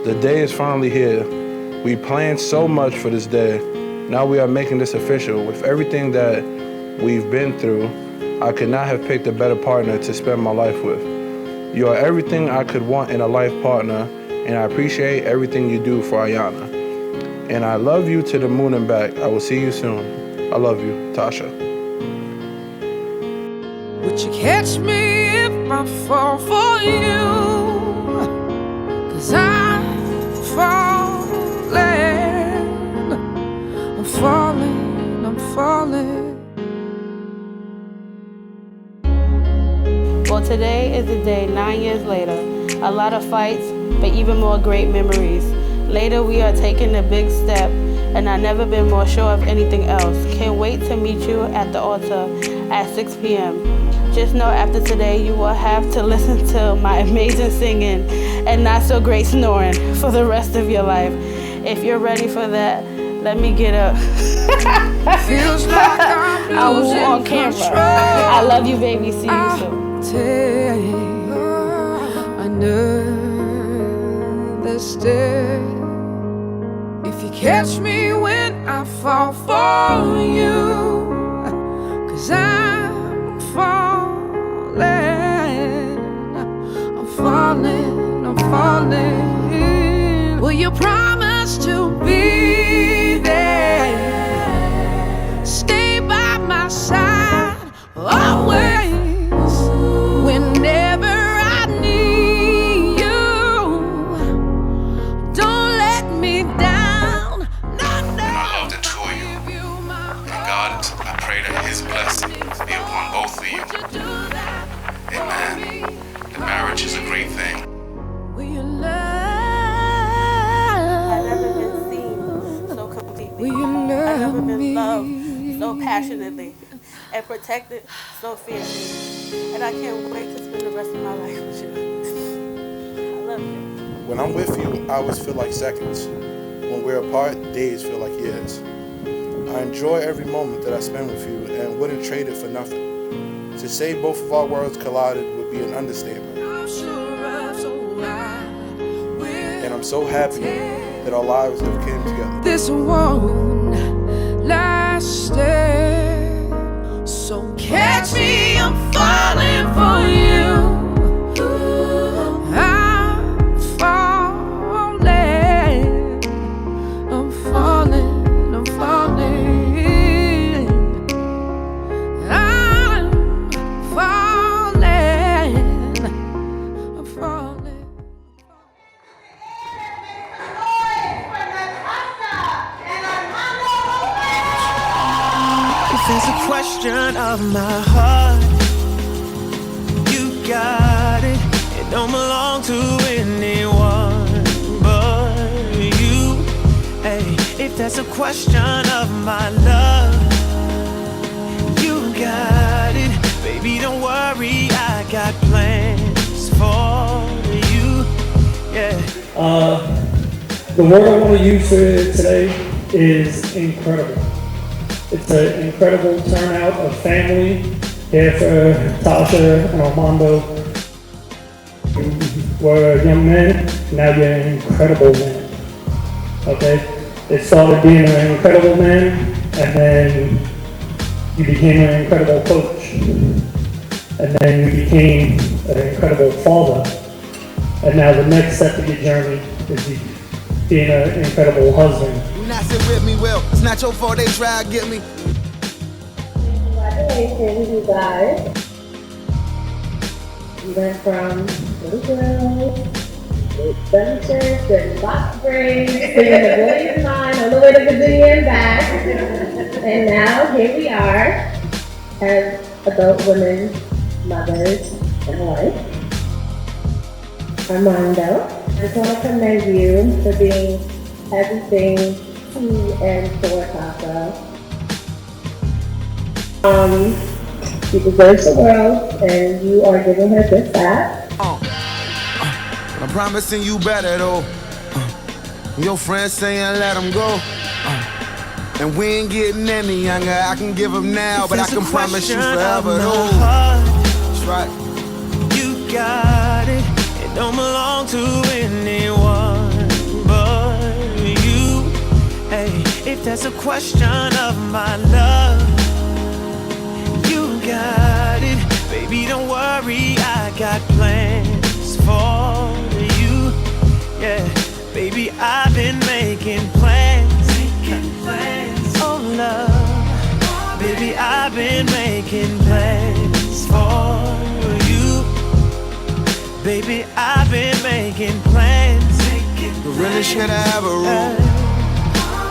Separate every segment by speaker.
Speaker 1: The day is finally here. We planned so much for this day. Now we are making this official. With everything that we've been through, I could not have picked a better partner to spend my life with. You are everything I could want in a life partner, and I appreciate everything you do for Ayana. And I love you to the moon and back. I will see you soon. I love you, Tasha.
Speaker 2: Would you catch me if I fall for you? 'Cause I'm falling, I'm falling, I'm falling.
Speaker 3: Well, today is the day 9 years later. A lot of fights, but even more great memories. Later, we are taking a big step, and I've never been more sure of anything else. Can't wait to meet you at the altar at 6 p.m. Just know after today, you will have to listen to my amazing singing and not so great snoring for the rest of your life. If you're ready for that, let me get up.
Speaker 2: Feels like I'm
Speaker 3: I will
Speaker 2: losing
Speaker 3: on camera.
Speaker 2: control.
Speaker 3: I love you, baby. See you soon.
Speaker 2: Take another step. If you catch me when I fall for you, 'cause I'm falling, I'm falling, I'm falling. Will you promise to be there? Stay by my side always. Whenever I need you, don't let me down. No, no.
Speaker 4: And I love to tour you. And God, I pray that His blessing be upon both of you. Amen. The marriage is a great thing.
Speaker 2: Will you
Speaker 3: I've never been seen so completely.
Speaker 2: Will you
Speaker 3: I've never
Speaker 2: love
Speaker 3: been
Speaker 2: me?
Speaker 3: loved so passionately and protected so fiercely. And I can't wait to spend the rest of my life with you. I love you.
Speaker 1: When I'm with you, hours feel like seconds. When we're apart, days feel like years. I enjoy every moment that I spend with you and wouldn't trade it for nothing. To say both of our worlds collided would be an understatement. And I'm so happy that our lives have came together.
Speaker 2: This won't last. So catch me, I'm falling for you. I'm falling, I'm falling, I'm falling. I'm falling, I'm falling.
Speaker 5: If there's a question of my heart, you got it. It don't belong to anyone but you. Hey, if there's a question of my love, you got it. Baby, don't worry, I got plans for you. Yeah.
Speaker 6: The word I want to use for today is incredible. It's an incredible turnout of family here for Natasha and Armando. You were a young man, now you're an incredible man. Okay? It started being an incredible man, and then you became an incredible coach. And then you became an incredible father. And now the next step of your journey is being an incredible husband.
Speaker 7: Not sit with me, well, it's not your fault they try to get me.
Speaker 8: Congratulations, you guys. You went from little girls, with bunches, and box braids, singing the boy is mine on the way to Virginia and back. And now here we are as adult women, mothers, and wives. Armando, I just want to commend you for being everything to and for Tasha. She deserves the world, and you are giving her just that.
Speaker 7: I'm promising you better though. Your friends saying let them go. And we ain't getting any younger. I can give them now, but I can promise you forever though. That's right.
Speaker 5: You got it. It don't belong to anyone If there's a question of my love, you got it. Baby, don't worry, I got plans for you. Yeah, baby, I've been making plans. Oh, love, baby, I've been making plans for you. Baby, I've been making plans.
Speaker 7: You really should have a room.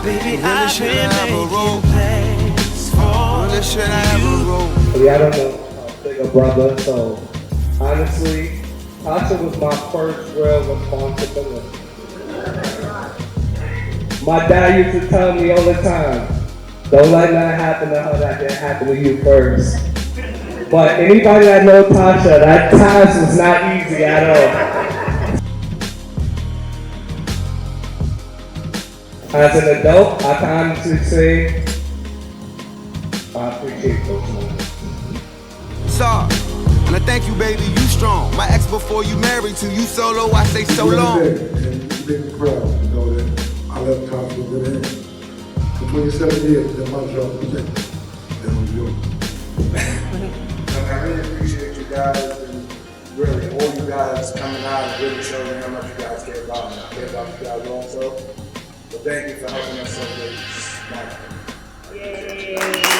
Speaker 5: Baby,
Speaker 7: Really
Speaker 5: I've
Speaker 7: should
Speaker 5: been
Speaker 7: have a
Speaker 5: making
Speaker 7: room.
Speaker 5: plans for
Speaker 7: Really should have a room.
Speaker 9: Yeah, I don't know a bigger brother, so honestly, Tasha was my first real responsibility. My dad used to tell me all the time, don't let nothing happen to her that didn't happen to you first. But anybody that knows Tasha, that task was not easy at all. As an adult, I can honestly say, I appreciate those moments.
Speaker 7: Sorry. And I thank you, baby, you strong. My ex before you married to you solo, I say so long.
Speaker 10: And you've been proud to know that I left Tasha with good hands. For 27 years, that my job was it. That was yours.
Speaker 11: I really appreciate you guys and really all you guys coming out and really showing how much you guys care about me. I care about you guys also. So thank you for helping us celebrate this night.
Speaker 8: Yay.